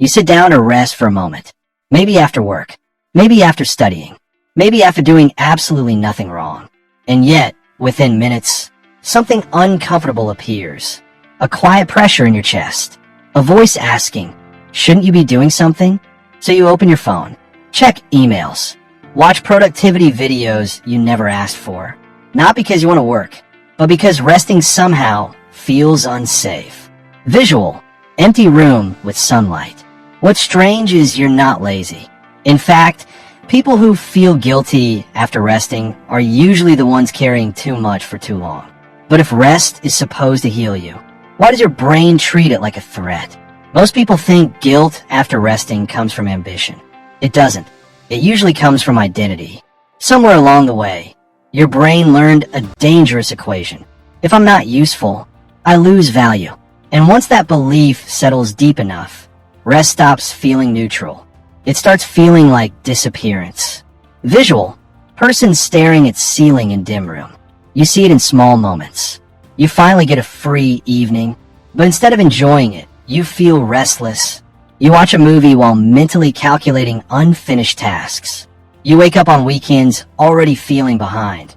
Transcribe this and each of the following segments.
You sit down to rest for a moment. Maybe after work. Maybe after studying. Maybe after doing absolutely nothing wrong. And yet, within minutes, something uncomfortable appears. A quiet pressure in your chest. A voice asking, shouldn't you be doing something? So you open your phone. Check emails. Watch productivity videos you never asked for. Not because you want to work, but because resting somehow feels unsafe. Visual. Empty room with sunlight. What's strange is you're not lazy. In fact, people who feel guilty after resting are usually the ones carrying too much for too long. But if rest is supposed to heal you, why does your brain treat it like a threat? Most people think guilt after resting comes from ambition. It doesn't. It usually comes from identity. Somewhere along the way, your brain learned a dangerous equation. If I'm not useful, I lose value. And once that belief settles deep enough, rest stops feeling neutral. It starts feeling like disappearance. Visual. Person staring at ceiling in dim room. You see it in small moments. You finally get a free evening, but instead of enjoying it, you feel restless. You watch a movie while mentally calculating unfinished tasks. You wake up on weekends already feeling behind.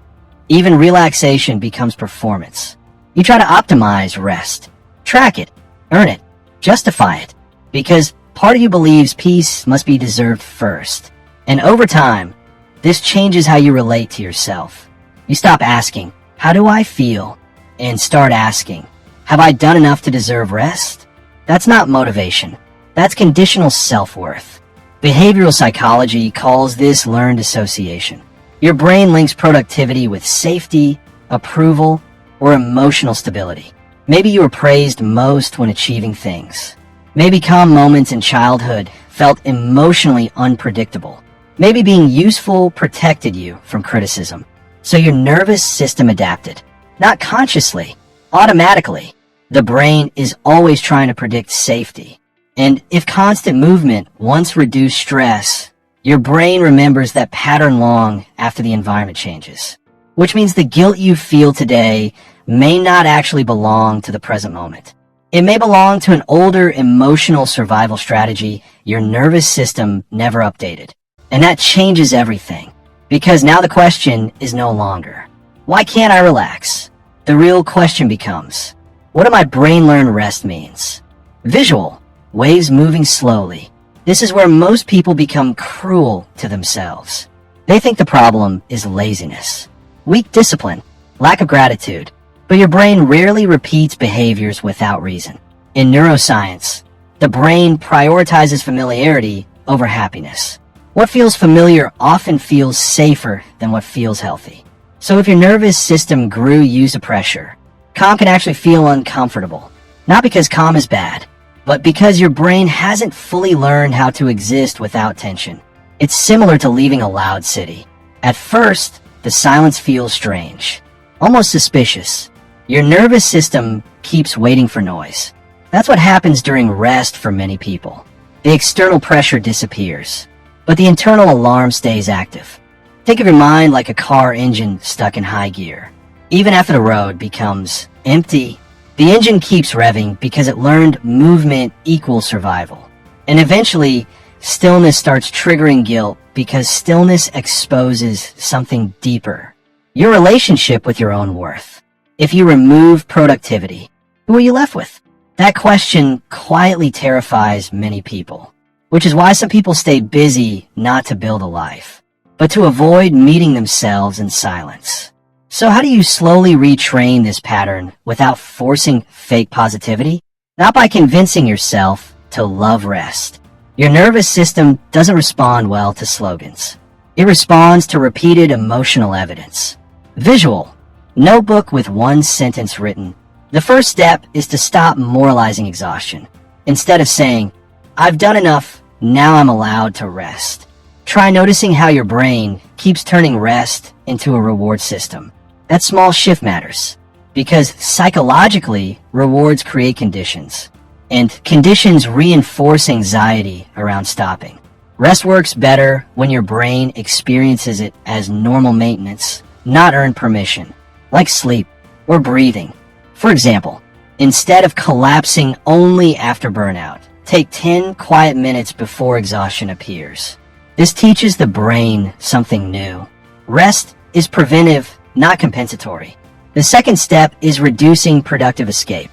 Even relaxation becomes performance. You try to optimize rest. Track it. Earn it. Justify it. Because part of you believes peace must be deserved first. And over time, this changes how you relate to yourself. You stop asking, how do I feel? And start asking, have I done enough to deserve rest? That's not motivation. That's conditional self-worth. Behavioral psychology calls this learned association. Your brain links productivity with safety, approval, or emotional stability. Maybe you were praised most when achieving things. Maybe calm moments in childhood felt emotionally unpredictable. Maybe being useful protected you from criticism. So your nervous system adapted. Not consciously, automatically. The brain is always trying to predict safety. And if constant movement once reduced stress, your brain remembers that pattern long after the environment changes. Which means the guilt you feel today may not actually belong to the present moment. It may belong to an older emotional survival strategy your nervous system never updated. And that changes everything. Because now the question is no longer, why can't I relax? The real question becomes, what do my brain learn rest means? Visual. Waves moving slowly. This is where most people become cruel to themselves. They think the problem is laziness, weak discipline, lack of gratitude. But your brain rarely repeats behaviors without reason. In neuroscience, the brain prioritizes familiarity over happiness. What feels familiar often feels safer than what feels healthy. So if your nervous system grew used to pressure, calm can actually feel uncomfortable. Not because calm is bad, but because your brain hasn't fully learned how to exist without tension. It's similar to leaving a loud city. At first, the silence feels strange, almost suspicious. Your nervous system keeps waiting for noise. That's what happens during rest for many people. The external pressure disappears, but the internal alarm stays active. Think of your mind like a car engine stuck in high gear. Even after the road becomes empty, the engine keeps revving because it learned movement equals survival. And eventually, stillness starts triggering guilt because stillness exposes something deeper. Your relationship with your own worth. If you remove productivity, who are you left with? That question quietly terrifies many people, which is why some people stay busy not to build a life, but to avoid meeting themselves in silence. So how do you slowly retrain this pattern without forcing fake positivity? Not by convincing yourself to love rest. Your nervous system doesn't respond well to slogans. It responds to repeated emotional evidence. Visual. Notebook with one sentence written. The first step is to stop moralizing exhaustion. Instead of saying, I've done enough, now I'm allowed to rest. Try noticing how your brain keeps turning rest into a reward system. That small shift matters, because psychologically, rewards create conditions, and conditions reinforce anxiety around stopping. Rest works better when your brain experiences it as normal maintenance, not earned permission, like sleep or breathing. For example, instead of collapsing only after burnout, Take 10 quiet minutes before exhaustion appears. This teaches the brain something new. Rest is preventive, not compensatory. The second step is reducing productive escape.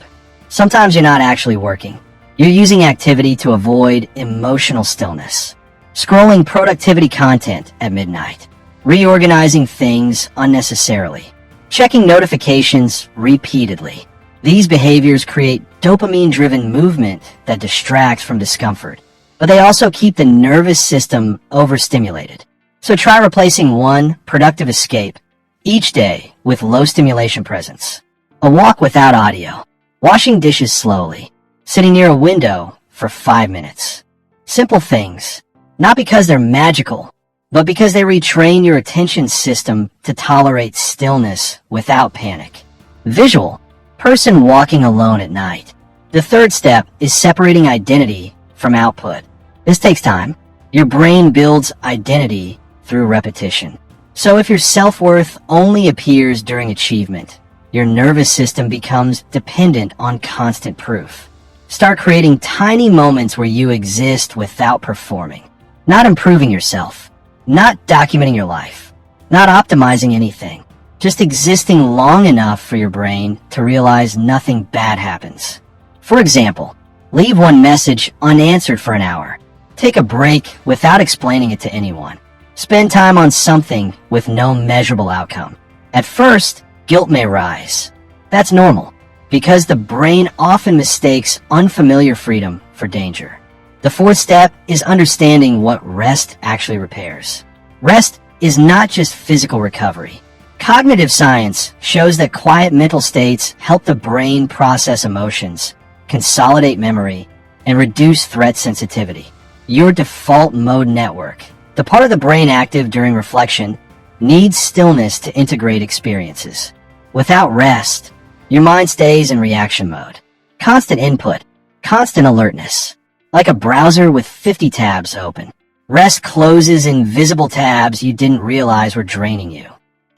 Sometimes you're not actually working. You're using activity to avoid emotional stillness. Scrolling productivity content at midnight. Reorganizing things unnecessarily. Checking notifications repeatedly. These behaviors create dopamine-driven movement that distracts from discomfort, but they also keep the nervous system overstimulated. So try replacing one productive escape each day with low-stimulation presence. A walk without audio. Washing dishes slowly. Sitting near a window for 5 minutes. Simple things, not because they're magical, but because they retrain your attention system to tolerate stillness without panic. Visual. Person walking alone at night. The third step is separating identity from output. This takes time. Your brain builds identity through repetition. So if your self-worth only appears during achievement, your nervous system becomes dependent on constant proof. Start creating tiny moments where you exist without performing, not improving yourself, not documenting your life, not optimizing anything, just existing long enough for your brain to realize nothing bad happens. For example, leave one message unanswered for an hour. Take a break without explaining it to anyone. Spend time on something with no measurable outcome. At first, guilt may rise. That's normal, because the brain often mistakes unfamiliar freedom for danger. The fourth step is understanding what rest actually repairs. Rest is not just physical recovery. Cognitive science shows that quiet mental states help the brain process emotions, consolidate memory, and reduce threat sensitivity. Your default mode network, the part of the brain active during reflection, needs stillness to integrate experiences. Without rest, your mind stays in reaction mode. Constant input, constant alertness. Like a browser with 50 tabs open. Rest closes invisible tabs you didn't realize were draining you.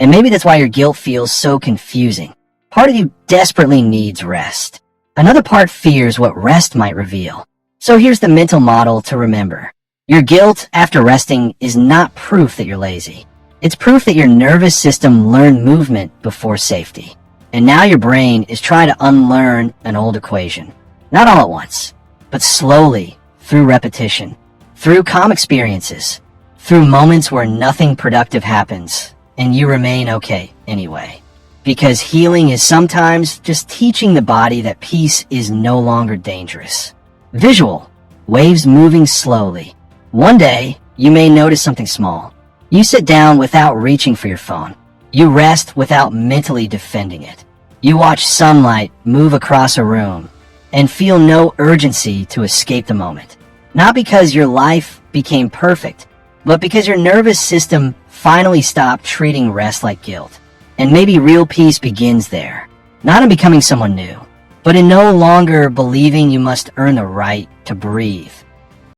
And maybe that's why your guilt feels so confusing. Part of you desperately needs rest. Another part fears what rest might reveal. So here's the mental model to remember. Your guilt after resting is not proof that you're lazy. It's proof that your nervous system learned movement before safety. And now your brain is trying to unlearn an old equation. Not all at once, but slowly, through repetition, through calm experiences, through moments where nothing productive happens, and you remain okay anyway. Because healing is sometimes just teaching the body that peace is no longer dangerous. Visual. Waves moving slowly. One day, you may notice something small. You sit down without reaching for your phone. You rest without mentally defending it. You watch sunlight move across a room and feel no urgency to escape the moment. Not because your life became perfect, but because your nervous system finally stopped treating rest like guilt. And maybe real peace begins there. Not in becoming someone new, but in no longer believing you must earn the right to breathe.